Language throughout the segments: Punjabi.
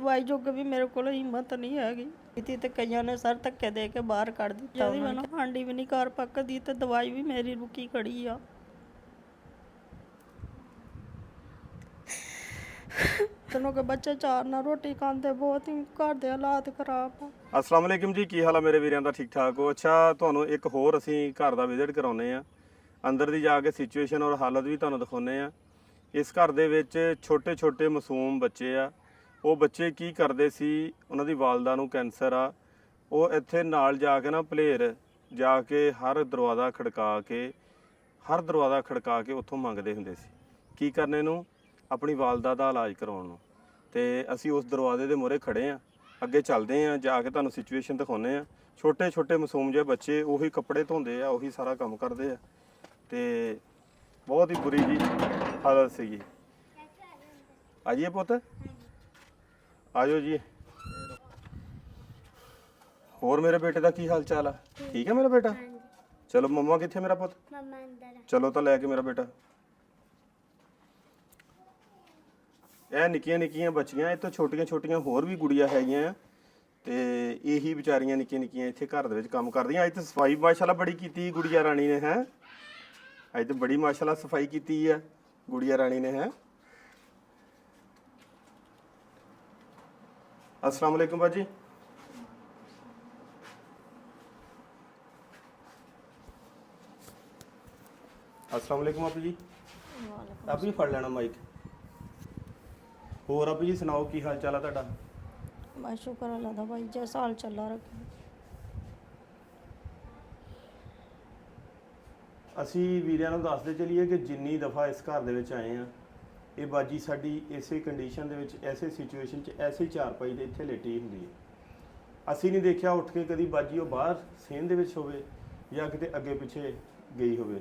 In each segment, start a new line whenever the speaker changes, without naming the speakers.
ਦਵਾਈ ਜੋਗੇ ਵੀ ਮੇਰੇ ਕੋਲ ਹਿੰਮਤ ਨਹੀਂ ਹੈਗੀ। ਇਤੀ ਤੇ ਕਈਆਂ ਨੇ ਸਰ ਧੱਕੇ ਦੇ ਕੇ ਬਾਹਰ ਕੱਢ ਦਿੱਤਾ। ਜਿਹਦੀ ਮੈਨੂੰ ਹਾਂਡੀ ਵੀ ਨਹੀਂ ਘਰ ਪੱਕਦੀ ਤੇ ਦਵਾਈ ਵੀ ਮੇਰੀ ਰੁਕੀ ਖੜੀ ਆ। ਤੈਨੂੰ ਕਿ ਬੱਚੇ ਚਾਰ ਨਾਲ ਰੋਟੀ ਖਾਂਦੇ, ਬਹੁਤ ਹੀ ਘਰ ਦੇ ਹਾਲਾਤ ਖਰਾਬ ਆ।
अस्सलाम वालेकुम जी, की हाल है मेरे वीरों का? ठीक ठाक हो? अच्छा, ਤੁਹਾਨੂੰ ਇੱਕ ਹੋਰ ਅਸੀਂ ਘਰ ਦਾ ਵਿਜ਼ਿਟ ਕਰਾਉਨੇ ਆ। ਅੰਦਰ ਦੀ ਜਾ ਕੇ ਸਿਚੁਏਸ਼ਨ ਔਰ ਹਾਲਤ ਵੀ ਤੁਹਾਨੂੰ ਦਿਖਾਉਨੇ ਆ। ਇਸ ਘਰ ਦੇ ਵਿੱਚ ਛੋਟੇ ਛੋਟੇ ਮਾਸੂਮ ਬੱਚੇ ਆ। ਉਹ ਬੱਚੇ ਕੀ ਕਰਦੇ ਸੀ, ਉਹਨਾਂ ਦੀ ਵਾਲਦਾ ਨੂੰ ਕੈਂਸਰ ਆ। ਉਹ ਇੱਥੇ ਨਾਲ ਜਾ ਕੇ ਨਾ ਭਲੇਰ ਜਾ ਕੇ ਹਰ ਦਰਵਾਜ਼ਾ ਖੜਕਾ ਕੇ ਉੱਥੋਂ ਮੰਗਦੇ ਹੁੰਦੇ ਸੀ ਕੀ ਕਰਨੇ ਨੂੰ, ਆਪਣੀ ਵਾਲਦਾ ਦਾ ਇਲਾਜ ਕਰਾਉਣ ਨੂੰ। ਤੇ ਅਸੀਂ ਉਸ ਦਰਵਾਜ਼ੇ ਦੇ ਮੂਹਰੇ ਖੜੇ ਆ, ਅੱਗੇ ਚੱਲਦੇ ਆ, ਜਾ ਕੇ ਤੁਹਾਨੂੰ ਸਿਚੁਏਸ਼ਨ ਦਿਖਾਉਂਦੇ ਆ। ਛੋਟੇ ਛੋਟੇ ਮਾਸੂਮ ਜਿਹੇ ਬੱਚੇ ਉਹੀ ਕੱਪੜੇ ਧੋਂਦੇ ਆ, ਉਹੀ ਸਾਰਾ ਕੰਮ ਕਰਦੇ ਆ ਤੇ ਬਹੁਤ ਹੀ ਬੁਰੀ ਜੀ ਹਾਲਤ ਸੀਗੀ। ਆ ਜਾਈਏ ਪੁੱਤ, ਆ ਜਾਓ ਜੀ। ਹੋਰ ਮੇਰੇ ਬੇਟੇ ਦਾ ਕੀ ਹਾਲ ਚਾਲ ਆ? ਠੀਕ ਹੈ ਮੇਰਾ ਬੇਟਾ? ਚਲੋ ਮੰਮਾ ਕਿੱਥੇ ਮੇਰਾ ਪੁੱਤ?
ਮੰਮਾ ਅੰਦਰ ਆ।
ਚਲੋ ਤਾਂ ਲੈ ਕੇ ਮੇਰਾ ਬੇਟਾ। ਇਹ ਨਿੱਕੀਆਂ ਨਿੱਕੀਆਂ ਬੱਚੀਆਂ, ਇਹ ਤੋਂ ਛੋਟੀਆਂ ਛੋਟੀਆਂ ਹੋਰ ਵੀ ਗੁੜੀਆਂ ਹੈਗੀਆਂ ਆ ਤੇ ਇਹੀ ਵਿਚਾਰੀਆਂ ਨਿੱਕੀਆਂ ਨਿੱਕੀਆਂ ਇੱਥੇ ਘਰ ਦੇ ਵਿੱਚ ਕੰਮ ਕਰਦੀਆਂ। ਅੱਜ ਤਾਂ ਸਫਾਈ ਮਾਸ਼ਾਅੱਲਾ ਬੜੀ ਕੀਤੀ ਗੁੜੀਆ ਰਾਣੀ ਨੇ, ਹੈ ਅੱਜ ਤਾਂ ਬੜੀ ਮਾਸ਼ਾਅੱਲਾ ਸਫਾਈ ਕੀਤੀ ਆ ਗੁੜੀਆ ਰਾਣੀ ਨੇ, ਹੈ। अस्सलाम वालेकुम बाजी। अस्सलाम वालेकुम आपू जी। आप भी फड़ लेना माइक। ਹੋਰ ਆਪੂ ਜੀ ਸੁਣਾਓ, ਕੀ ਹਾਲ ਚਾਲ ਆ ਤੁਹਾਡਾ?
ਬਸ ਸ਼ੁਕਰ ਅੱਲਾ ਦਾ ਭਾਈ, ਜੇ ਸਾਲ ਚੱਲਾ ਰੱਖੇ।
ਅਸੀਂ ਵੀਰਿਆਂ ਨੂੰ ਦੱਸਦੇ ਚੱਲੀਏ ਕਿ ਜਿੰਨੀ ਦਫਾ ਇਸ ਘਰ ਦੇ ਵਿੱਚ ਆਏ ਆ, ਇਹ ਬਾਜੀ ਸਾਡੀ ਇਸੇ ਕੰਡੀਸ਼ਨ ਦੇ ਵਿੱਚ, ਐਸੇ ਸਿਚੁਏਸ਼ਨ 'ਚ, ਐਸੇ ਚਾਰਪਾਈ ਦੇ ਇੱਥੇ ਲੇਟੀ ਹੁੰਦੀ ਹੈ। ਅਸੀਂ ਨਹੀਂ ਦੇਖਿਆ ਉੱਠ ਕੇ ਕਦੀ ਬਾਜੀ ਉਹ ਬਾਹਰ ਸੇਨ ਦੇ ਵਿੱਚ ਹੋਵੇ ਜਾਂ ਕਿਤੇ ਅੱਗੇ ਪਿੱਛੇ ਗਈ ਹੋਵੇ।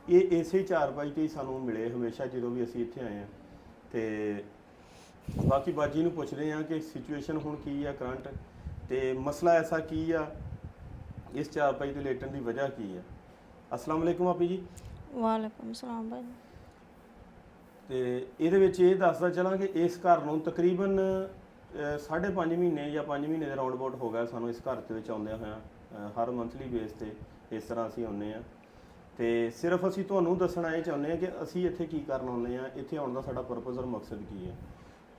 ਇਹ ਇਸੇ ਚਾਰਪਾਈ 'ਤੇ ਹੀ ਸਾਨੂੰ ਮਿਲੇ ਹਮੇਸ਼ਾ ਜਦੋਂ ਵੀ ਅਸੀਂ ਇੱਥੇ ਆਏ ਹਾਂ। ਤੇ ਬਾਕੀ ਬਾਜੀ ਨੂੰ ਪੁੱਛਦੇ ਹਾਂ ਕਿ ਸਿਚੁਏਸ਼ਨ ਹੁਣ ਕੀ ਆ ਕਰੰਟ, ਤੇ ਮਸਲਾ ਐਸਾ ਕੀ ਆ, ਇਸ ਚਾਰਪਾਈ 'ਤੇ ਲੇਟਣ ਦੀ ਵਜ੍ਹਾ ਕੀ ਆ। अस्सलाम वालेकुम आपी जी।
ਵਾਲੇਕੁਮ ਸਲਾਮ ਭਾਈ।
ਤੇ ਇਹਦੇ ਵਿੱਚ ਇਹ ਦੱਸਦਾ ਚਲਾਂ ਕਿ ਇਸ ਘਰ ਨੂੰ ਤਕਰੀਬਨ 5.5 ਮਹੀਨੇ ਜਾਂ 5 ਮਹੀਨੇ ਦੇ ਰਾਉਂਡ ਅਬਾਊਟ ਹੋ ਗਿਆ ਸਾਨੂੰ ਇਸ ਘਰ ਦੇ ਵਿੱਚ ਆਉਂਦਿਆਂ ਹੋਇਆਂ। ਹਰ ਮੰਥਲੀ ਬੇਸ ਤੇ ਇਸ ਤਰ੍ਹਾਂ ਅਸੀਂ ਆਉਂਦੇ ਹਾਂ। ਤੇ ਸਿਰਫ ਅਸੀਂ ਤੁਹਾਨੂੰ ਦੱਸਣਾ ਇਹ ਚਾਹੁੰਦੇ ਹਾਂ ਕਿ ਅਸੀਂ ਇੱਥੇ ਕੀ ਕਰਨ ਆਉਂਦੇ ਹਾਂ, ਇੱਥੇ ਆਉਣ ਦਾ ਸਾਡਾ ਪਰਪਸ ਔਰ ਮਕਸਦ ਕੀ ਹੈ।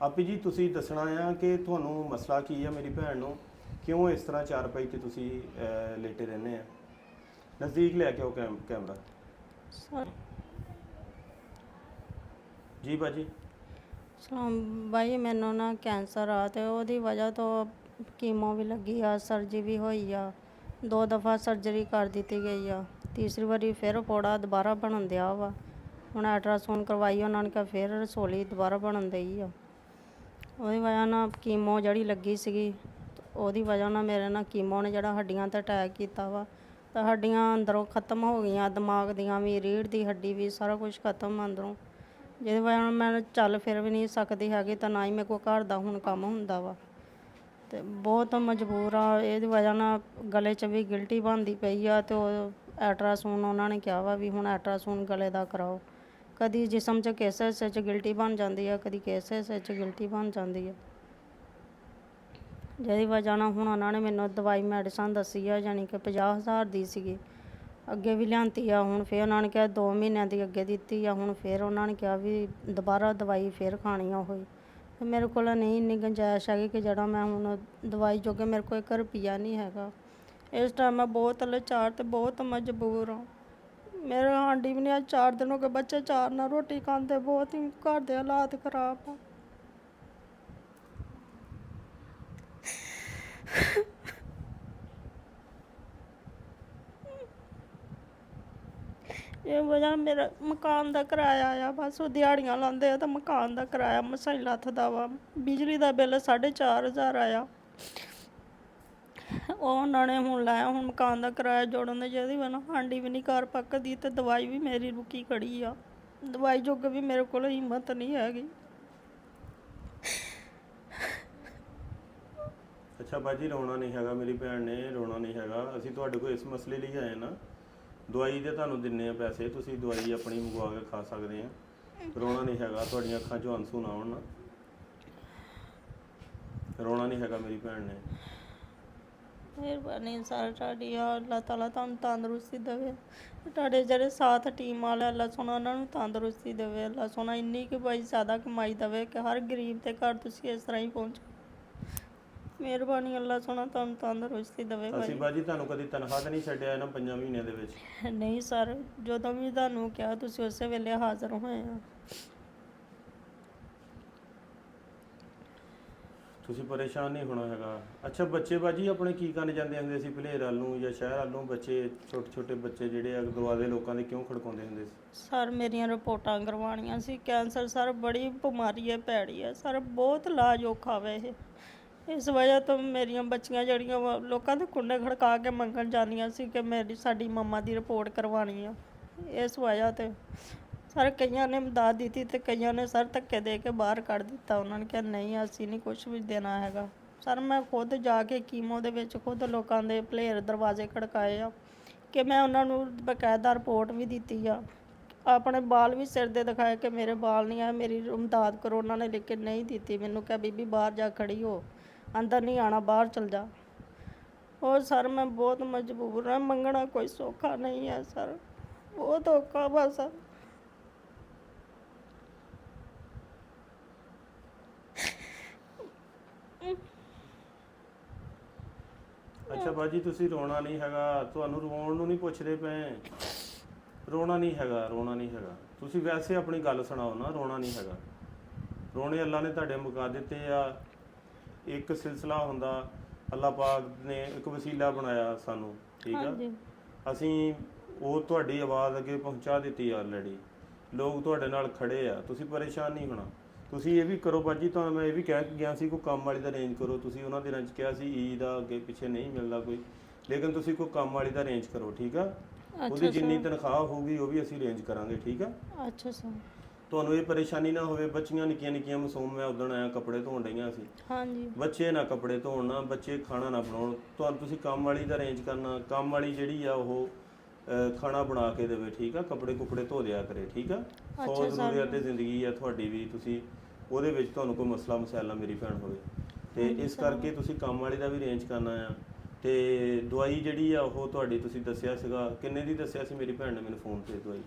ਆਪੀ ਜੀ ਤੁਸੀਂ ਦੱਸਣਾ ਆ ਕਿ ਤੁਹਾਨੂੰ ਮਸਲਾ ਕੀ ਆ ਮੇਰੀ ਭੈਣ ਨੂੰ, ਕਿਉਂ ਇਸ ਤਰ੍ਹਾਂ ਚਾਰਪਾਈ 'ਤੇ ਤੁਸੀਂ ਲੇਟੇ ਰਹਿੰਦੇ ਆ। ਨਜ਼ਦੀਕ ਲੈ ਕੇ ਆਓ ਕੈਮਰਾ
ਸਰ
ਜੀ ਬਾਜੀ।
ਸਲਾਮ ਭਾਈ, ਮੈਨੂੰ ਨਾ ਕੈਂਸਰ ਆ ਤੇ ਉਹਦੀ ਵਜ੍ਹਾ ਤੋਂ ਕੀਮੋ ਵੀ ਲੱਗੀ ਆ, ਸਰਜਰੀ ਵੀ ਹੋਈ ਆ। 2 ਦਫਾ ਸਰਜਰੀ ਕਰ ਦਿੱਤੀ ਗਈ ਆ, ਤੀਸਰੀ ਵਾਰੀ ਫਿਰ ਫੋੜਾ ਦੁਬਾਰਾ ਬਣਨ ਦਿਆ ਵਾ। ਹੁਣ ਅਲਟਰਾਸਾਊਂਡ ਕਰਵਾਈ, ਉਹਨਾਂ ਨੇ ਕਿਹਾ ਫਿਰ ਰਸੋਲੀ ਦੁਬਾਰਾ ਬਣਨ ਦਈ ਆ। ਉਹਦੀ ਵਜ੍ਹਾ ਨਾਲ ਕੀਮੋ ਜਿਹੜੀ ਲੱਗੀ ਸੀਗੀ, ਉਹਦੀ ਵਜ੍ਹਾ ਨਾਲ ਮੇਰੇ ਨਾਲ ਕੀਮੋ ਨੇ ਜਿਹੜਾ ਹੱਡੀਆਂ 'ਤੇ ਅਟੈਕ ਕੀਤਾ ਵਾ, ਤਾਂ ਹੱਡੀਆਂ ਅੰਦਰੋਂ ਖ਼ਤਮ ਹੋ ਗਈਆਂ, ਦਿਮਾਗ ਦੀਆਂ ਵੀ, ਰੀੜ੍ਹ ਦੀ ਹੱਡੀ ਵੀ, ਸਾਰਾ ਕੁਝ ਖ਼ਤਮ ਅੰਦਰੋਂ। ਜਿਹਦੀ ਵਜ੍ਹਾ ਨਾਲ ਮੈਂ ਚੱਲ ਫਿਰ ਵੀ ਨਹੀਂ ਸਕਦੀ ਹੈਗੀ, ਤਾਂ ਨਾ ਹੀ ਮੇਰੇ ਕੋਲ ਘਰ ਦਾ ਹੁਣ ਕੰਮ ਹੁੰਦਾ ਵਾ ਤੇ ਬਹੁਤ ਮਜਬੂਰ ਆ। ਇਹਦੀ ਵਜ੍ਹਾ ਨਾਲ ਗਲੇ 'ਚ ਵੀ ਗਿਲਟੀ ਬਣਦੀ ਪਈ ਆ ਤੇ ਉਹ ਅਲਟਰਾਸਾਊਂਡ ਉਹਨਾਂ ਨੇ ਕਿਹਾ ਵਾ ਵੀ ਹੁਣ ਅਲਟਰਾਸਾਊਂਡ ਗਲੇ ਦਾ ਕਰਾਓ। ਕਦੀ ਜਿਸਮ 'ਚ ਕਿਸੇ ਹਿੱਸੇ 'ਚ ਗਿਲਟੀ ਬਣ ਜਾਂਦੀ ਆ, ਕਦੀ ਕਿਸੇ ਹਿੱਸੇ 'ਚ ਗਿਲਟੀ ਬਣ ਜਾਂਦੀ ਆ। ਜਿਹਦੀ ਵਜ੍ਹਾ ਨਾਲ ਹੁਣ ਉਹਨਾਂ ਨੇ ਮੈਨੂੰ ਦਵਾਈ ਮੈਡੀਸਨ ਦੱਸੀ ਆ, ਯਾਨੀ ਕਿ 50,000 ਦੀ ਸੀਗੀ। ਅੱਗੇ ਵੀ ਲਿਆਂਤੀ ਆ, ਹੁਣ ਫਿਰ ਉਹਨਾਂ ਨੇ ਕਿਹਾ 2 ਮਹੀਨਿਆਂ ਦੀ ਅੱਗੇ ਦਿੱਤੀ ਆ, ਹੁਣ ਫਿਰ ਉਹਨਾਂ ਨੇ ਕਿਹਾ ਵੀ ਦੁਬਾਰਾ ਦਵਾਈ ਫਿਰ ਖਾਣੀ ਆ ਉਹੀ। ਮੇਰੇ ਕੋਲ ਨਹੀਂ ਇੰਨੀ ਗੁੰਜਾਇਸ਼ ਹੈਗੀ ਕਿ ਜਿਹੜਾ ਮੈਂ ਹੁਣ ਦਵਾਈ ਜੋਗੇ ਮੇਰੇ ਕੋਲ 1 ਰੁਪਈਆ ਨਹੀਂ ਹੈਗਾ। ਇਸ ਟਾਈਮ ਮੈਂ ਬਹੁਤ ਲਾਚਾਰ ਤੇ ਬਹੁਤ ਮਜਬੂਰ ਹਾਂ। ਮੇਰੇ ਹਾਂਡੀ ਵੀ ਨਹੀਂ, ਅੱਜ 4 ਦਿਨ ਹੋ ਗਏ ਬੱਚੇ ਚਾਰ ਨਾਲ ਰੋਟੀ ਖਾਂਦੇ, ਬਹੁਤ ਹੀ ਘਰ ਦੇ ਹਾਲਾਤ ਖਰਾਬ ਆ। ਇਹ ਵਜ੍ਹਾ ਮੇਰਾ ਮਕਾਨ ਦਾ ਕਿਰਾਇਆ ਆ, ਬਸ ਉਹ ਦਿਹਾੜੀਆਂ ਲਾਉਂਦੇ ਆ ਤਾਂ ਮਕਾਨ ਦਾ ਕਿਰਾਇਆ ਮਸਾਂ ਹੀ ਲੱਥਦਾ ਵਾ। ਬਿਜਲੀ ਦਾ ਬਿੱਲ 4,500 ਆਇਆ, ਉਹ ਉਹਨਾਂ ਨੇ ਹੁਣ ਲਾਇਆ। ਹੁਣ ਮਕਾਨ ਦਾ ਕਿਰਾਇਆ ਜੋੜਨ ਦੇ, ਜਿਹਦੀ ਵਜ੍ਹਾ ਨਾਲ ਹਾਂਡੀ ਵੀ ਨਹੀਂ ਘਰ ਪੱਕਦੀ ਤੇ ਦਵਾਈ ਵੀ ਮੇਰੀ ਰੁਕੀ ਖੜੀ ਆ। ਦਵਾਈ ਜੋਗੇ ਵੀ ਮੇਰੇ ਕੋਲ ਹਿੰਮਤ ਨਹੀਂ ਹੈਗੀ।
ਅੱਛਾ ਬਾਜੀ, ਰੋਣਾ ਨਹੀਂ ਹੈਗਾ, ਮੇਰੀ ਭੈਣ ਨੇ ਰੋਣਾ ਨਹੀਂ ਹੈਗਾ। ਅਸੀਂ ਤੁਹਾਡੇ ਕੋਲ ਇਸ ਮਸਲੇ ਲਈ ਆਏ ਨਾ, ਦਵਾਈ ਦੇ ਤੁਹਾਨੂੰ ਦਿੰਨੇ ਆ ਪੈਸੇ, ਤੁਸੀਂ ਦਵਾਈ ਆਪਣੀ ਮੰਗਵਾ ਕੇ ਖਾ ਸਕਦੇ ਆ। ਰੋਣਾ ਨਹੀਂ ਹੈਗਾ, ਤੁਹਾਡੀਆਂ ਅੱਖਾਂ 'ਚੋਂ ਆਂਸੂ ਨਾ ਆਉਣ ਨਾ। ਰੋਣਾ ਨਹੀਂ ਹੈਗਾ ਮੇਰੀ ਭੈਣ ਨੇ।
ਮਿਹਰਬਾਨੀ ਸਰ ਤੁਹਾਡੀ, ਅੱਲਾਹ ਤਾਲਾ ਤੁਹਾਨੂੰ ਤੰਦਰੁਸਤੀ ਦੇਵੇ। ਤੁਹਾਡੇ ਜਿਹੜੇ ਸਾਥ ਟੀਮ ਵਾਲੇ, ਅੱਲਾਹ ਸੋਹਣਾ ਉਹਨਾਂ ਨੂੰ ਤੰਦਰੁਸਤੀ ਦੇਵੇ। ਅੱਲਾਹ ਸੋਹਣਾ ਇੰਨੀ ਕਿ ਭਾਈ ਜ਼ਿਆਦਾ ਕਮਾਈ ਦੇਵੇ ਕਿ ਹਰ ਗਰੀਬ ਦੇ ਘਰ ਤੁਸੀਂ ਇਸ ਤਰ੍ਹਾਂ ਹੀ ਪਹੁੰਚੋ। ਮਿਹਰਬਾਨੀ, ਅੱਲਾਹ ਸੋਹਣਾ ਤੁਹਾਨੂੰ ਤੰਦਰੁਸਤੀ ਦੇਵੇ
ਅਸੀਂ
ਭਾਈ।
ਬਾਜੀ ਤੁਹਾਨੂੰ ਕਦੀ ਤਨਖਾਹ ਤਾਂ ਨਹੀਂ ਛੱਡਿਆ ਇਹਨਾਂ 5 ਮਹੀਨਿਆਂ ਦੇ ਵਿੱਚ?
ਨਹੀਂ ਸਰ, ਜਦੋਂ ਵੀ ਤੁਹਾਨੂੰ ਕਿਹਾ ਤੁਸੀਂ ਉਸੇ ਵੇਲੇ ਹਾਜ਼ਰ ਹੋਏ ਆ।
ਤੁਸੀਂ ਪਰੇਸ਼ਾਨ ਨਹੀਂ ਹੋਣਾ ਹੈਗਾ। ਅੱਛਾ, ਬੱਚੇ ਬਾਜੀ ਆਪਣੇ ਕੀ ਕਰਨ ਜਾਂਦੇ ਹੁੰਦੇ ਸੀ ਭਲੇਰ ਵੱਲ ਨੂੰ ਜਾਂ ਸ਼ਹਿਰ ਵੱਲ ਨੂੰ? ਬੱਚੇ ਛੋਟੇ ਛੋਟੇ ਬੱਚੇ ਜਿਹੜੇ ਆ ਦੁਆਲੇ ਲੋਕਾਂ ਦੇ ਕਿਉਂ ਖੜਕਾਉਂਦੇ ਹੁੰਦੇ ਸੀ?
ਸਰ ਮੇਰੀਆਂ ਰਿਪੋਰਟਾਂ ਕਰਵਾਉਣੀਆਂ ਸੀ। ਕੈਂਸਰ ਸਰ ਬੜੀ ਬਿਮਾਰੀ ਹੈ, ਭੈੜੀ ਹੈ ਸਰ, ਬਹੁਤ ਇਲਾਜ ਔਖਾ ਵਾ ਇਹ। ਇਸ ਵਜ੍ਹਾ ਤੋਂ ਮੇਰੀਆਂ ਬੱਚੀਆਂ ਜਿਹੜੀਆਂ ਵਾ ਲੋਕਾਂ ਦੇ ਕੁੰਡੇ ਖੜਕਾ ਕੇ ਮੰਗਣ ਜਾਂਦੀਆਂ ਸੀ ਕਿ ਸਾਡੀ ਮੰਮਾ ਦੀ ਰਿਪੋਰਟ ਕਰਵਾਉਣੀ ਆ। ਇਸ ਵਜ੍ਹਾ 'ਤੇ ਸਰ ਕਈਆਂ ਨੇ ਮਦਦ ਦਿੱਤੀ ਅਤੇ ਕਈਆਂ ਨੇ ਸਰ ਧੱਕੇ ਦੇ ਕੇ ਬਾਹਰ ਕੱਢ ਦਿੱਤਾ। ਉਹਨਾਂ ਨੇ ਕਿਹਾ ਨਹੀਂ ਅਸੀਂ ਨਹੀਂ ਕੁਛ ਵੀ ਦੇਣਾ ਹੈਗਾ। ਸਰ ਮੈਂ ਖੁਦ ਜਾ ਕੇ ਕੀਮੋ ਦੇ ਵਿੱਚ ਖੁਦ ਲੋਕਾਂ ਦੇ ਭਲੇਰ ਦਰਵਾਜ਼ੇ ਖੜਕਾਏ ਆ ਕਿ ਮੈਂ ਉਹਨਾਂ ਨੂੰ ਬਕਾਇਦਾ ਰਿਪੋਰਟ ਵੀ ਦਿੱਤੀ ਆ। ਆਪਣੇ ਬਾਲ ਵੀ ਸਿਰ ਦੇ ਦਿਖਾਏ ਕਿ ਮੇਰੇ ਬਾਲ ਨਹੀਂ ਆ, ਮੇਰੀ ਮਦਦ ਕਰੋ। ਉਹਨਾਂ ਨੇ ਲੇਕਿਨ ਨਹੀਂ ਦਿੱਤੀ। ਮੈਨੂੰ ਕਿਹਾ ਬੀਬੀ ਬਾਹਰ ਜਾ ਖੜੀ ਹੋ, ਅੰਦਰ ਨਹੀਂ ਆਉਣਾ, ਬਾਹਰ ਚਲ ਜਾ। ਹੋਰ ਸਰ ਮੈਂ ਬਹੁਤ ਮਜਬੂਰ ਹਾਂ, ਮੰਗਣਾ ਕੋਈ ਸੌਖਾ ਨਹੀਂ ਹੈ ਸਰ, ਬਹੁਤ ਔਖਾ ਵਾ ਸਰ।
ਅੱਛਾ ਬਾਜੀ, ਤੁਸੀਂ ਰੋਣਾ ਨਹੀਂ ਹੈਗਾ, ਤੁਹਾਨੂੰ ਰੋਣ ਨੂੰ ਨਹੀਂ ਪੁੱਛਦੇ ਪਏ। ਰੋਣਾ ਨਹੀਂ ਹੈਗਾ, ਰੋਣਾ ਨਹੀਂ ਹੈਗਾ। ਤੁਸੀਂ ਵੈਸੇ ਆਪਣੀ ਗੱਲ ਸੁਣਾਓ ਨਾ, ਰੋਣਾ ਨਹੀਂ ਹੈਗਾ। ਰੋਣੇ ਅੱਲਾ ਨੇ ਤੁਹਾਡੇ ਮੁਕਾ ਦਿੱਤੇ ਆ। ਇੱਕ ਸਿਲਸਿਲਾ ਹੁੰਦਾ, ਅੱਲਾ ਪਾਕ ਨੇ ਇੱਕ ਵਸੀਲਾ ਬਣਾਇਆ ਸਾਨੂੰ, ਠੀਕ ਆ। ਅਸੀਂ ਉਹ ਤੁਹਾਡੀ ਆਵਾਜ਼ ਅੱਗੇ ਪਹੁੰਚਾ ਦਿੱਤੀ ਆਲਰੇਡੀ। ਲੋਕ ਤੁਹਾਡੇ ਨਾਲ ਖੜੇ ਆ, ਤੁਸੀਂ ਪਰੇਸ਼ਾਨ ਨਹੀਂ ਹੋਣਾ। ਤੁਸੀਂ ਇਹ ਵੀ ਕਰੋ ਬਾਜੀ, ਤੁਹਾਨੂੰ ਮੈਂ ਇਹ ਵੀ ਕਹਿ ਕੇ ਗਿਆ ਸੀ ਕੋਈ ਕੰਮ ਵਾਲੀ ਦਾ ਅਰੇਂਜ ਕਰੋ। ਤੁਸੀਂ ਉਹਨਾਂ ਦਿਨਾਂ 'ਚ ਕਿਹਾ ਸੀ ਈਦ ਦਾ ਅੱਗੇ ਪਿੱਛੇ ਨਹੀਂ ਮਿਲਦਾ ਕੋਈ, ਲੇਕਿਨ ਤੁਸੀਂ ਕੋਈ ਕੰਮ ਵਾਲੀ ਦਾ ਅਰੇਂਜ ਕਰੋ, ਠੀਕ ਆ। ਉਹਦੀ ਜਿੰਨੀ ਤਨਖਾਹ ਹੋਊਗੀ ਉਹ ਵੀ ਅਸੀਂ ਅਰੇਂਜ ਕਰਾਂਗੇ, ਠੀਕ ਆ।
ਅੱਛਾ ਸਰ।
ਤੁਹਾਨੂੰ ਇਹ ਪਰੇਸ਼ਾਨੀ ਨਾ ਹੋਵੇ। ਬੱਚੀਆਂ ਨਿੱਕੀਆਂ ਨਿੱਕੀਆਂ ਮਾਸੂਮ, ਮੈਂ ਉਦਣ ਆਇਆ ਕੱਪੜੇ ਧੋਣ ਡਈਆਂ ਸੀ।
ਹਾਂਜੀ।
ਬੱਚੇ ਨਾ ਕੱਪੜੇ ਧੋਣ, ਨਾ ਬੱਚੇ ਖਾਣਾ ਨਾ ਬਣਾਉਣ। ਤੁਹਾਨੂੰ ਤੁਸੀਂ ਕੰਮ ਵਾਲੀ ਦਾ ਅਰੇਂਜ ਕਰਨਾ। ਕੰਮ ਵਾਲੀ ਜਿਹੜੀ ਆ ਉਹ ਖਾਣਾ ਬਣਾ ਕੇ ਦੇਵੇ, ਠੀਕ ਆ। ਕੱਪੜੇ ਕੁਪੜੇ ਧੋ ਦਿਆ ਕਰੇ, ਠੀਕ ਆ। 100 ਜ਼ਰੂਰੀਅਤ ਤੇ ਜ਼ਿੰਦਗੀ ਆ ਤੁਹਾਡੀ ਵੀ, ਤੁਸੀਂ ਉਹਦੇ ਵਿੱਚ ਤੁਹਾਨੂੰ ਕੋਈ ਮਸਲਾ ਮਸੈਲਾ ਮੇਰੀ ਭੈਣ ਹੋਵੇ ਤੇ ਇਸ ਕਰਕੇ ਤੁਸੀਂ ਕੰਮ ਵਾਲੀ ਦਾ ਵੀ ਅਰੇਂਜ ਕਰਨਾ ਆ। ਤੇ ਦਵਾਈ ਜਿਹੜੀ ਆ ਉਹ ਤੁਹਾਡੀ ਤੁਸੀਂ ਦੱਸਿਆ ਸੀਗਾ, ਕਿੰਨੇ ਦੀ ਦੱਸਿਆ ਸੀ ਮੇਰੀ ਭੈਣ ਨੇ ਮੈਨੂੰ ਫੋਨ ਤੇ ਦਵਾਈ?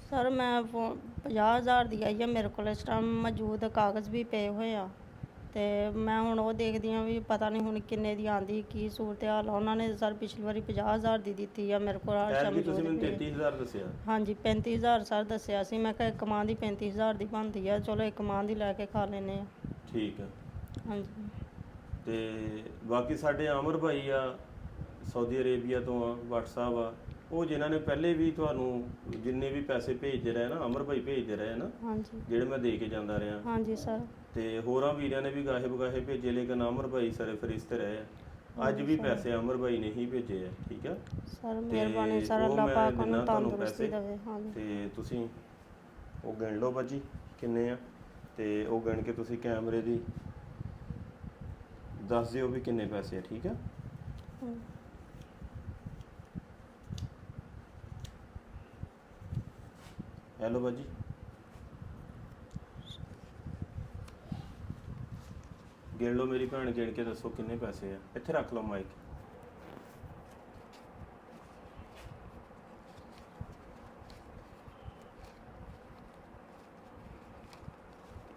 ਸਰ ਮੈਂ 50,000 ਦੀ ਆਈ ਆ ਮੇਰੇ ਕੋਲ ਇਸ ਟਾਈਮ ਮੌਜੂਦ, ਕਾਗਜ਼ ਵੀ ਪਏ ਹੋਏ ਆ। ਤੇ ਮੈਂ ਹੁਣ ਉਹ ਦੇਖਦੀ ਹਾਂ ਵੀ ਪਤਾ ਨਹੀਂ ਹੁਣ ਕਿੰਨੇ ਦੀ ਆਂਦੀ, ਕੀ ਸੂਰਤ ਹਾਲ ਆ। ਉਹਨਾਂ ਨੇ ਸਰ ਪਿਛਲੀ ਵਾਰੀ 50,000 ਦੀ ਦਿੱਤੀ ਆ ਮੇਰੇ ਕੋਲ।
ਤੁਸੀਂ ਮੈਨੂੰ 33,000 ਦੱਸਿਆ?
ਹਾਂਜੀ 35,000 ਸਰ ਦੱਸਿਆ ਸੀ। ਮੈਂ ਕਿਹਾ ਇੱਕ ਮਾਂ ਦੀ 35,000 ਦੀ ਬਣਦੀ ਆ, ਚਲੋ ਇੱਕ ਮਾਂ ਦੀ ਲੈ ਕੇ ਖਾ ਲੈਂਦੇ ਆ।
ਠੀਕ ਆ।
ਹਾਂਜੀ।
ਤੇ ਬਾਕੀ ਸਾਡੇ ਆਮਰ ਭਾਈ ਆ, ਸਾਊਦੀ ਅਰੇਬੀਆ ਤੋਂ ਆ, WhatsApp ਆ, ਉਹ ਜਿਨ੍ਹਾਂ ਨੇ ਪਹਿਲੇ ਵੀ ਤੁਹਾਨੂੰ ਜਿੰਨੇ ਵੀ ਪੈਸੇ ਭੇਜਦੇ ਰਹੇ ਨਾ, ਅਮਰ ਭਾਈ ਭੇਜਦੇ ਰਹੇ ਨਾ, ਜਿਹੜੇ ਮੈਂ ਦੇ ਕੇ ਜਾਂਦਾ ਰਿਹਾ।
ਹਾਂਜੀ ਸਰ।
ਤੇ ਹੋਰਾਂ ਵੀਰਿਆਂ ਨੇ ਵੀ ਗਾਹੇ ਬਗਾਹੇ ਭੇਜੇ, ਲੇਕਿਨ ਅਮਰ ਭਾਈ ਸਾਰੇ ਫਰਿਸ਼ਤੇ ਰਹੇ ਆ। ਅੱਜ ਵੀ ਪੈਸੇ ਅਮਰ ਭਾਈ ਨੇ ਹੀ ਭੇਜੇ ਆ, ਠੀਕ ਆ
ਸਰ। ਮਿਹਰਬਾਨੀ ਸਰ, ਅੱਲਾਹ ਪਾਕ ਨੂੰ ਤੰਦਰੁਸਤੀ ਦੇਵੇ।
ਤੇ ਤੁਸੀਂ ਉਹ ਗਿਣ ਲਓ ਬਾਜੀ ਕਿੰਨੇ ਆ, ਤੇ ਉਹ ਗਿਣ ਕੇ ਤੁਸੀਂ ਕੈਮਰੇ ਦੀ ਦੱਸ ਦਿਓ ਵੀ ਕਿੰਨੇ ਪੈਸੇ ਆ, ਠੀਕ ਆ। ਹੈਲੋ ਬਾਜੀ, ਗਿਣ ਲਓ ਮੇਰੀ ਭੈਣ, ਗਿਣ ਕੇ ਦੱਸੋ ਕਿੰਨੇ ਪੈਸੇ ਆ। ਇੱਥੇ ਰੱਖ ਲਓ ਮਾਈਕ।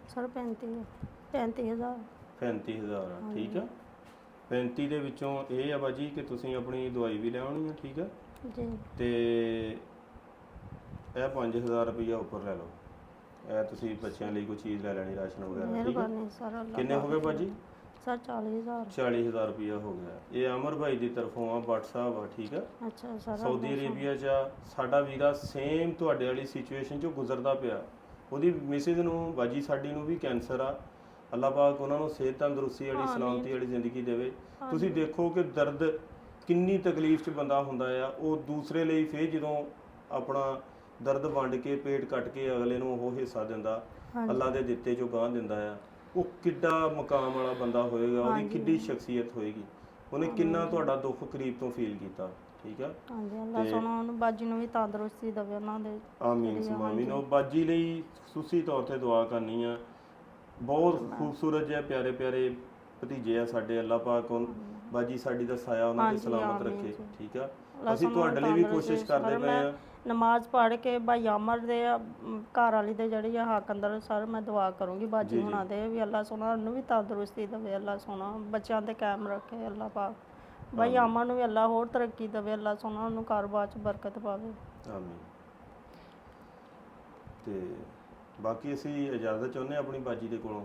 ਸਰ 35,000
ਆ, ਠੀਕ ਆ। 35 ਦੇ ਵਿੱਚੋਂ ਇਹ ਆ ਬਾਜੀ ਕਿ ਤੁਸੀਂ ਆਪਣੀ ਦਵਾਈ ਵੀ ਲੈ ਆਉਣੀ ਆ, ਠੀਕ ਆ
ਜੀ।
ਤੇ ਇਹ 5,000 ਰੁਪਈਆ ਉੱਪਰ ਲੈ ਲਓ। ਇਹ ਤੁਸੀਂ ਬੱਚਿਆਂ ਲਈ ਕੋਈ ਚੀਜ਼ ਲੈ ਲੈਣੀ, ਰਾਸ਼ਨ ਵਗੈਰਾ, ਠੀਕ ਆ। ਕਿੰਨੇ ਹੋ ਗਏ ਬਾਜੀ?
ਸਰ 40,000।
40,000 ਰੁਪਈਆ ਹੋ ਗਿਆ। ਇਹ ਅਮਰ ਭਾਈ ਦੀ ਤਰਫੋਂ ਆ, WhatsApp ਆ, ਠੀਕ ਆ।
ਅੱਛਾ ਸਰ।
ਸਾਊਦੀ ਅਰੇਬੀਆ 'ਚ ਆ ਸਾਡਾ ਵੀਰਾ, ਸੇਮ ਤੁਹਾਡੇ ਵਾਲੀ ਸਿਚੁਏਸ਼ਨ 'ਚੋਂ ਗੁਜ਼ਰਦਾ ਪਿਆ। ਉਹਦੀ ਮਿਸਿਜ਼ ਨੂੰ, ਬਾਜੀ ਸਾਡੀ ਨੂੰ ਵੀ ਕੈਂਸਰ ਆ। ਅੱਲਾਹ ਪਾਕ ਉਹਨਾਂ ਨੂੰ ਸਿਹਤ ਤੰਦਰੁਸਤੀ ਵਾਲੀ, ਸਲਾਮਤੀ ਵਾਲੀ ਜ਼ਿੰਦਗੀ ਦੇਵੇ। ਤੁਸੀਂ ਦੇਖੋ ਕਿ ਦਰਦ, ਕਿੰਨੀ ਤਕਲੀਫ 'ਚ ਬੰਦਾ ਹੁੰਦਾ ਆ। ਉਹ ਦੂਸਰੇ ਲਈ ਫਿਰ ਜਦੋਂ ਆਪਣਾ ਦਰਦ ਵੰਡ ਕੇ, ਪੇਟ ਕੱਟ ਕੇ ਅਗਲੇ ਨੂੰ ਉਹ ਹਿੱਸਾ ਦਿੰਦਾ, ਅੱਲਾ ਦੇ ਦਿੱਤੇ 'ਚੋਂ ਗਾਂਹ ਦਿੰਦਾ ਆ, ਉਹ ਕਿੱਡਾ ਮਕਾਮ ਵਾਲਾ ਬੰਦਾ ਹੋਏਗਾ, ਉਹਦੀ ਕਿੱਡੀ ਸ਼ਖਸੀਅਤ ਹੋਏਗੀ, ਉਹਨੇ ਕਿੰਨਾ ਤੁਹਾਡਾ ਦੁੱਖ ਕਰੀਬ ਤੋਂ ਫੀਲ ਕੀਤਾ, ਠੀਕ ਆ।
ਹਾਂਜੀ, ਅੱਲਾ ਸੋਨਾ ਉਹਨੂੰ ਬਾਜੀ ਨੂੰ ਵੀ ਤੰਦਰੁਸਤੀ ਦੇਵੇ ਉਹਨਾਂ ਦੇ।
ਆਮੀਨ ਸੁਮਾਮੀਨ। ਉਹ ਬਾਜੀ ਲਈ ਖੁਸ਼ੀ ਤੌਰ ਤੇ ਦੁਆ ਕਰਨੀ ਆ। ਬਹੁਤ ਖੂਬਸੂਰਤ ਜਿਹੇ ਪਿਆਰੇ ਪਿਆਰੇ ਭਤੀਜੇ ਆ ਸਾਡੇ, ਅੱਲਾਹ ਪਾਕ ਬਾਜੀ ਸਾਡੀ ਦਾ ਸਾਇਆ ਉਹਨਾਂ ਤੇ
ਹਾਂਜੀ,
ਸਲਾਮਤ
ਆਮੀਨ
ਰੱਖੇ।
ਜੀ।
ਠੀਕ ਆ,
ਅੱਲਾ
ਅਸੀਂ
ਸਾਨੂੰ
ਤੁਹਾਡੇ ਲਈ ਵੀ
ਤੰਦਰੁਸਤੀ
ਕੋਸ਼ਿਸ਼ ਕਰਦੇ
ਸਰ,
ਪਏ
ਮੈਂ
ਆ।
ਨਮਾਜ਼ ਪੜ੍ਹ ਕੇ ਭਾਈ ਅਮਰ ਦੇ ਘਰ ਵਾਲੀ ਦੇ ਜਿਹੜੀ ਆ ਹੱਕ ਅੰਦਰ ਸਰ ਮੈਂ ਦੁਆ ਕਰੂੰਗੀ ਬਾਜੀ ਹੁਣਾਂ ਦੇ ਵੀ, ਅੱਲਾ ਸੋਹਣਾ ਨੂੰ ਵੀ ਤੰਦਰੁਸਤੀ ਦੇਵੇ, ਅੱਲਾ ਸੋਹਣਾ ਬੱਚਿਆਂ ਤੇ ਕਾਇਮ ਰੱਖੇ ਅੱਲਾ ਪਾਕ। ਭਾਈ ਅਮਰ ਨੂੰ ਵੀ ਅੱਲਾ ਹੋਰ ਤਰੱਕੀ ਦੇਵੇ, ਅੱਲਾ ਸੋਹਣਾ ਉਹਨੂੰ ਕਾਰੋਬਾਰ 'ਚ ਬਰਕਤ ਪਾਵੇ।
ਆਮੀਨ। ਤੇ ਬਾਕੀ ਅਸੀਂ ਇਜਾਜ਼ਤ ਚਾਹੁੰਦੇ ਹਾਂ ਆਪਣੀ ਬਾਜੀ ਦੇ ਕੋਲੋਂ,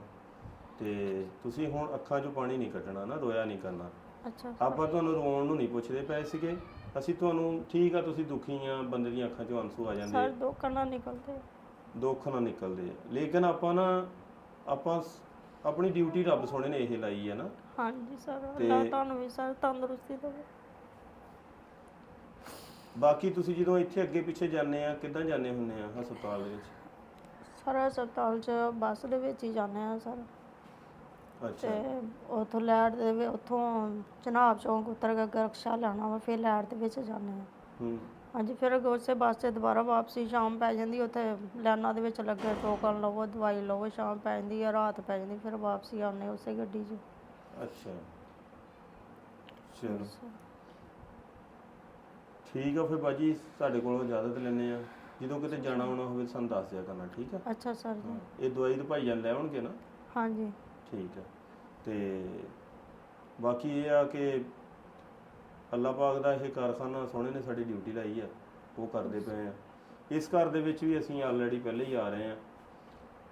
ਤੇ ਤੁਸੀਂ ਹੁਣ ਅੱਖਾਂ 'ਚੋਂ ਪਾਣੀ ਨਹੀਂ ਕੱਢਣਾ ਨਾ, ਰੋਇਆ ਨਹੀਂ ਕਰਨਾ।
ਅੱਛਾ
ਆਪਾਂ ਤੁਹਾਨੂੰ ਰੋਣ ਨੂੰ ਨਹੀਂ ਪੁੱਛਦੇ ਪਏ ਸੀਗੇ, ਅਸੀਂ ਤੁਹਾਨੂੰ ਠੀਕ ਆ ਤੁਸੀਂ ਦੁਖੀ ਆ, ਬੰਦੇ ਦੀਆਂ ਅੱਖਾਂ 'ਚੋਂ ਆਂਸੂ ਆ ਜਾਂਦੇ
ਸਰ, ਦੋ ਕੰਨਾਂ ਨਿਕਲਦੇ।
ਦੁੱਖ ਨਾ ਨਿਕਲਦੇ ਆ, ਲੇਕਿਨ ਆਪਾਂ ਆਪਣੀ ਡਿਊਟੀ ਰੱਬ ਸੋਹਣੇ ਨੇ ਇਹ ਲਾਈ ਆ ਨਾ।
ਹਾਂਜੀ ਸਰ, ਅੱਲਾ ਤੁਹਾਨੂੰ ਵੀ ਸਰ ਤੰਦਰੁਸਤੀ ਦੇਵੇ।
ਬਾਕੀ ਤੁਸੀਂ ਜਦੋਂ ਇੱਥੇ ਅੱਗੇ ਪਿੱਛੇ ਜਾਂਦੇ ਆ, ਕਿੱਦਾਂ ਜਾਂਦੇ ਹੁੰਦੇ ਆ ਹਸਪਤਾਲ ਦੇ ਵਿੱਚ?
ਸਰ ਹਸਪਤਾਲ 'ਚ ਬੱਸ ਦੇ ਵਿੱਚ ਹੀ ਜਾਂਦੇ ਆ ਸਰ,
ਅੱਛਾ,
ਤੇ ਉੱਥੋਂ ਲੈਟ ਦੇ ਉੱਥੋਂ ਚਨਾਬ ਚੌਂਕ ਉਤਰ ਕੇ ਅੱਗੇ ਰਕਸ਼ਾ ਲੈਣਾ ਵਾ, ਫਿਰ ਲੈਟ ਦੇ ਵਿੱਚ ਜਾਂਦੇ ਆ।
ਹੂੰ,
ਹਾਂਜੀ, ਫਿਰ ਉਸੇ ਬੱਸ 'ਤੇ ਦੁਬਾਰਾ ਵਾਪਸੀ ਸ਼ਾਮ ਪੈ ਜਾਂਦੀ, ਉੱਥੇ ਲਾਈਨਾਂ ਦੇ ਵਿੱਚ ਲੱਗੇ ਟੋਕਨ ਲਵੋ, ਦਵਾਈ ਲਵੋ, ਸ਼ਾਮ ਪੈ ਜਾਂਦੀ ਆ, ਰਾਤ ਪੈ ਜਾਂਦੀ, ਫਿਰ ਵਾਪਸੀ ਆਉਂਦੇ ਉਸੇ ਗੱਡੀ 'ਚ।
ਅੱਛਾ, ਚਲੋ ਠੀਕ ਆ, ਫਿਰ ਬਾਜੀ ਸਾਡੇ ਕੋਲੋਂ ਇਜਾਜ਼ਤ ਲੈਂਦੇ ਆ, ਜਦੋਂ ਕਿਤੇ ਜਾਣਾ ਆਉਣਾ ਹੋਵੇ ਸਾਨੂੰ ਦੱਸ ਦਿਆ ਕਰਨਾ। ਠੀਕ ਆ,
ਅੱਛਾ ਸਰ ਜੀ।
ਇਹ ਦਵਾਈ ਤਾਂ ਭਾਈ ਜਾਨ ਲੈ ਆਉਣਗੇ ਨਾ?
ਹਾਂਜੀ
ਠੀਕ ਆ, ਤੇ ਬਾਕੀ ਇਹ ਆ ਕਿ ਅੱਲਾਹ ਪਾਕ ਦਾ ਇਹ ਕਾਰਖਾਨਾ ਸੋਹਣੇ ਨੇ ਸਾਡੀ ਡਿਊਟੀ ਲਾਈ ਆ, ਉਹ ਕਰਦੇ ਪਏ ਆ। ਇਸ ਘਰ ਦੇ ਵਿੱਚ ਵੀ ਅਸੀਂ ਆਲਰੇਡੀ ਪਹਿਲੇ ਹੀ ਆ ਰਹੇ ਆ,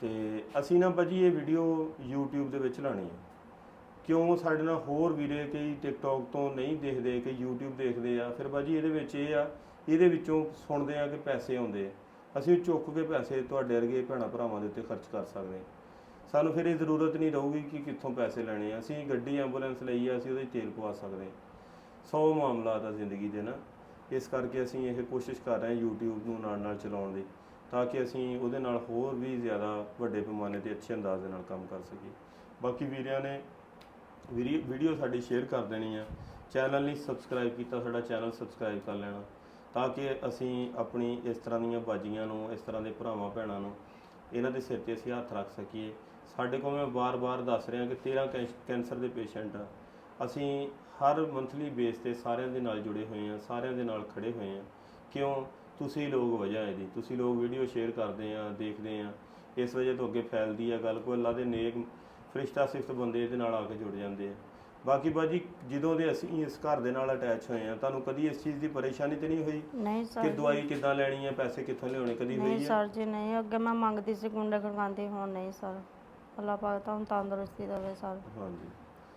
ਤੇ ਅਸੀਂ ਨਾ ਬਾਜੀ ਇਹ ਵੀਡੀਓ YouTube ਦੇ ਵਿੱਚ ਲਾਣੀ ਆ। ਕਿਉਂ? ਸਾਡੇ ਨਾਲ ਹੋਰ ਵੀਰੇ ਕਈ ਟਿਕਟੋਕ ਤੋਂ ਨਹੀਂ ਦੇਖਦੇ, ਕਈ YouTube ਦੇਖਦੇ ਆ, ਫਿਰ ਬਾਜੀ ਇਹਦੇ ਵਿੱਚ ਇਹ ਆ, ਇਹਦੇ ਵਿੱਚੋਂ ਸੁਣਦੇ ਆ ਕਿ ਪੈਸੇ ਆਉਂਦੇ ਆ, ਅਸੀਂ ਚੁੱਕ ਕੇ ਪੈਸੇ ਤੁਹਾਡੇ ਵਰਗੇ ਭੈਣਾਂ ਭਰਾਵਾਂ ਦੇ ਉੱਤੇ ਖਰਚ ਕਰ ਸਕਦੇ। ਸਾਨੂੰ ਫਿਰ ਇਹ ਜ਼ਰੂਰਤ ਨਹੀਂ ਰਹੂਗੀ ਕਿ ਕਿੱਥੋਂ ਪੈਸੇ ਲੈਣੇ ਆ, ਅਸੀਂ ਗੱਡੀ ਐਂਬੂਲੈਂਸ ਲਈ ਆ, ਅਸੀਂ ਉਹਦੇ ਤੇਲ ਪਵਾ ਸਕਦੇ। 100 ਮਾਮਲਾਤ ਆ ਜ਼ਿੰਦਗੀ ਦੇ ਨਾ, ਇਸ ਕਰਕੇ ਅਸੀਂ ਇਹ ਕੋਸ਼ਿਸ਼ ਕਰ ਰਹੇ ਹਾਂ YouTube ਨੂੰ ਨਾਲ ਨਾਲ ਚਲਾਉਣ ਦੀ, ਤਾਂ ਕਿ ਅਸੀਂ ਉਹਦੇ ਨਾਲ ਹੋਰ ਵੀ ਜ਼ਿਆਦਾ ਵੱਡੇ ਪੈਮਾਨੇ ਤੇ ਅੱਛੇ ਅੰਦਾਜ਼ ਦੇ ਨਾਲ ਕੰਮ ਕਰ ਸਕੀਏ। ਬਾਕੀ ਵੀਰਿਆਂ ਨੇ ਵੀਡੀਓ ਸਾਡੀ ਸ਼ੇਅਰ ਕਰ ਦੇਣੀ ਆ, ਚੈਨਲ ਨਹੀਂ ਸਬਸਕ੍ਰਾਈਬ ਕੀਤਾ ਸਾਡਾ ਚੈਨਲ ਸਬਸਕ੍ਰਾਈਬ ਕਰ ਲੈਣਾ, ਤਾਂ ਕਿ ਅਸੀਂ ਆਪਣੀ ਇਸ ਤਰ੍ਹਾਂ ਦੀਆਂ ਬਾਜੀਆਂ ਨੂੰ, ਇਸ ਤਰ੍ਹਾਂ ਦੇ ਭਰਾਵਾਂ ਭੈਣਾਂ ਨੂੰ ਇਹਨਾਂ ਦੇ ਸਿਰ ਤੇ ਅਸੀਂ ਹੱਥ ਰੱਖ ਸਕੀਏ। ਸਾਡੇ ਕੋਲ ਮੈਂ ਵਾਰ-ਵਾਰ ਦੱਸ ਰਿਹਾ ਕਿ 13 ਕੈਂਸਰ ਦੇ ਪੇਸ਼ੈਂਟ ਆ, ਅਸੀਂ ਹਰ ਮੰਥਲੀ ਬੇਸ ਤੇ ਸਾਰਿਆਂ ਦੇ ਨਾਲ ਜੁੜੇ ਹੋਏ ਆ, ਸਾਰਿਆਂ ਦੇ ਨਾਲ ਖੜੇ ਹੋਏ ਆ। ਕਿਉਂ? ਤੁਸੀਂ ਲੋਕ ਵਜ੍ਹਾ ਇਹਦੀ, ਤੁਸੀਂ ਲੋਕ ਵੀਡੀਓ ਸ਼ੇਅਰ ਕਰਦੇ ਆ, ਦੇਖਦੇ ਆ, ਇਸ ਵਜ੍ਹਾ ਤੋਂ ਅੱਗੇ ਫੈਲਦੀ ਆ ਗੱਲ। ਕੋਈ ਅੱਲਾ ਦੇ ਨੇਕ ਫਰਿਸ਼ਤਾ ਸਿਫਤ ਬੰਦੇ ਇਹਦੇ ਨਾਲ ਆ ਕੇ ਜੁੜ ਜਾਂਦੇ ਆ। ਬਾਕੀ ਬਾਜੀ ਜਦੋਂ ਦੇ ਅਸੀਂ ਇਸ ਘਰ ਦੇ ਨਾਲ ਅਟੈਚ ਹੋਏ ਆ, ਤੁਹਾਨੂੰ ਕਦੀ ਇਸ ਚੀਜ਼ ਦੀ ਪਰੇਸ਼ਾਨੀ ਤੇ ਨਹੀਂ ਹੋਈ
ਨਹੀਂ ਸਰ
ਕਿ ਦਵਾਈ ਕਿੱਦਾਂ ਲੈਣੀ ਹੈ, ਪੈਸੇ ਕਿੱਥੋਂ ਲਿਆਉਣੇ? ਕਦੀ ਹੋਈ
ਨਹੀਂ
ਹੈ?
ਸਰ ਜੀ ਨਹੀਂ, ਅੱਗੇ ਮੈਂ ਮੰਗਦੀ ਸੀ ਗੁੰਡੇ ਖੜਕਾਉਂਦੀ, ਹੁਣ ਨਹੀਂ ਸਰ। ਅੱਲਾ ਪਾਕ ਤੁਹਾਨੂੰ ਤੰਦਰੁਸਤੀ ਦੇਵੇ ਸਰ।
ਹਾਂਜੀ,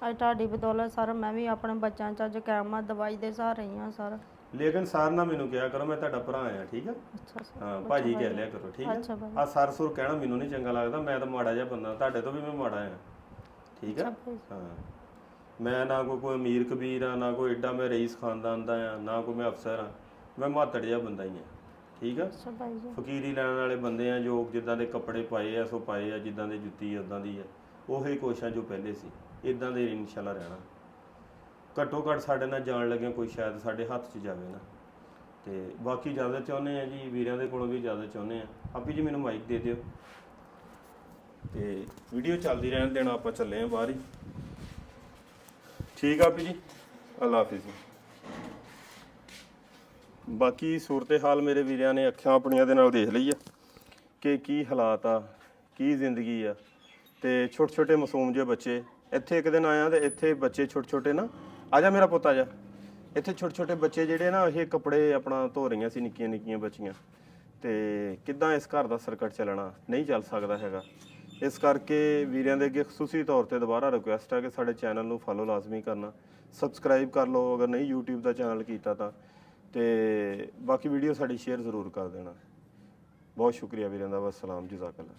ਅੱਜ ਤੁਹਾਡੀ ਬਦੌਲਤ ਸਰ ਮੈਂ ਵੀ ਆਪਣੇ ਬੱਚਿਆਂ 'ਚ ਅੱਜ ਕਾਇਮ ਦਵਾਈ ਦੇ ਸਹਾਰੇ ਹੀ ਹਾਂ ਸਰ।
ਲੇਕਿਨ ਸਰ ਨਾ ਮੈਨੂੰ ਕਿਹਾ ਕਰੋ, ਮੈਂ ਤੁਹਾਡਾ ਭਰਾ ਆ। ਠੀਕ ਆ,
ਅੱਛਾ ਸਰ।
ਹਾਂ ਭਾਜੀ ਕਹਿ ਲਿਆ ਕਰੋ। ਠੀਕ
ਅੱਛਾ
ਆ,
ਭਾਈ।
ਆ ਸਰ ਸੁਰ ਕਹਿਣਾ ਮੈਨੂੰ ਨਹੀਂ ਚੰਗਾ ਲੱਗਦਾ, ਮੈਂ ਤਾਂ ਮਾੜਾ ਜਿਹਾ ਬੰਦਾ, ਤੁਹਾਡੇ ਤੋਂ ਵੀ ਮੈਂ ਮਾੜਾ ਆ। ਠੀਕ ਆ,
ਅੱਛਾ ਭਾਈ।
ਹਾਂ ਮੈਂ ਨਾ ਕੋਈ ਅਮੀਰ ਕਬੀਰ ਆ, ਨਾ ਕੋਈ ਏਡਾ ਮੈਂ ਰਈਸ ਖਾਨਦਾਨ ਦਾ ਆ, ਨਾ ਕੋਈ ਮੈਂ ਅਫਸਰ ਆ, ਮੈਂ ਮਾਤੜ ਜਿਹਾ ਬੰਦਾ ਹੀ ਆ। ਠੀਕ ਆ,
ਅੱਛਾ ਭਾਈ ਜੀ।
ਫਕੀਰੀ ਲੈਣ ਵਾਲੇ ਬੰਦੇ ਆ, ਜੋ ਜਿੱਦਾਂ ਦੇ ਕੱਪੜੇ ਪਾਏ ਆ ਸੋ ਪਾਏ ਆ, ਜਿੱਦਾਂ ਦੀ ਜੁੱਤੀ ਉਦਾਂ ਦੀ ਆ, ਉਹੀ ਕੁਛ ਆ ਜੋ ਪਹਿਲੇ ਸੀ, ਇਦਾਂ ਦੇ ਇਨਸ਼ਾਅੱਲਾ ਰਹਿਣਾ। ਘੱਟੋ ਘੱਟ ਸਾਡੇ ਨਾਲ ਜਾਣ ਲੱਗਿਆ ਕੋਈ ਸ਼ਾਇਦ ਸਾਡੇ ਹੱਥ 'ਚ ਜਾਵੇ ਨਾ। ਤੇ ਬਾਕੀ ਇਜਾਜ਼ਤ ਚਾਹੁੰਦੇ ਆ ਜੀ, ਵੀਰਿਆਂ ਦੇ ਕੋਲੋਂ ਵੀ ਇਜਾਜ਼ਤ ਚਾਹੁੰਦੇ ਆ। ਆਪੀ ਜੀ ਮੈਨੂੰ ਮਾਈਕ ਦੇ ਦਿਓ, ਤੇ ਵੀਡੀਓ ਚੱਲਦੀ ਰਹਿਣ ਦੇਣਾ, ਆਪਾਂ ਚੱਲੇ ਆ ਬਾਹਰ ਹੀ। ਠੀਕ ਆ ਆਪੀ ਜੀ, ਅੱਲਾ ਹਾਫਿਜ਼। ਬਾਕੀ ਸੂਰਤ ਹਾਲ ਮੇਰੇ ਵੀਰਿਆਂ ਨੇ ਅੱਖਾਂ ਆਪਣੀਆਂ ਦੇ ਨਾਲ ਦੇਖ ਲਈ ਆ ਕਿ ਕੀ ਹਾਲਾਤ ਆ, ਕੀ ਜ਼ਿੰਦਗੀ ਆ। ਤੇ ਛੋਟੇ ਛੋਟੇ ਮਾਸੂਮ ਜਿਹੇ ਬੱਚੇ, ਇੱਥੇ ਇੱਕ ਦਿਨ ਆਇਆ ਤੇ ਇੱਥੇ ਬੱਚੇ ਛੋਟੇ ਛੋਟੇ ਨਾ, ਆ ਜਾ ਮੇਰਾ ਪੁੱਤ ਆ ਜਾ, ਇੱਥੇ ਛੋਟੇ ਛੋਟੇ ਬੱਚੇ ਜਿਹੜੇ ਨਾ ਇਹ ਕੱਪੜੇ ਆਪਣਾ ਧੋ ਰਹੀਆਂ ਸੀ, ਨਿੱਕੀਆਂ ਨਿੱਕੀਆਂ ਬੱਚੀਆਂ। ਤੇ ਕਿੱਦਾਂ ਇਸ ਘਰ ਦਾ ਸਰਕਟ ਚੱਲਣਾ, ਨਹੀਂ ਚੱਲ ਸਕਦਾ ਹੈਗਾ। ਇਸ ਕਰਕੇ ਵੀਰਿਆਂ ਦੇ ਅੱਗੇ ਖਸੂਸੀ ਤੌਰ ਤੇ ਦੁਬਾਰਾ ਰਿਕੁਐਸਟ ਹੈ ਕਿ ਸਾਡੇ ਚੈਨਲ ਨੂੰ ਫੋਲੋ ਲਾਜ਼ਮੀ ਕਰਨਾ, ਸਬਸਕ੍ਰਾਈਬ ਕਰ ਲਓ ਅਗਰ ਨਹੀਂ YouTube ਦਾ ਚੈਨਲ ਕੀਤਾ ਤਾਂ, ਤੇ ਬਾਕੀ ਵੀਡੀਓ ਸਾਡੀ ਸ਼ੇਅਰ ਜ਼ਰੂਰ ਕਰ ਦੇਣਾ। ਬਹੁਤ ਸ਼ੁਕਰੀਆ ਵੀਰਿਆਂ ਦਾ, ਵਸਲਾਮ, ਜਜ਼ਾਕੱਲਾ।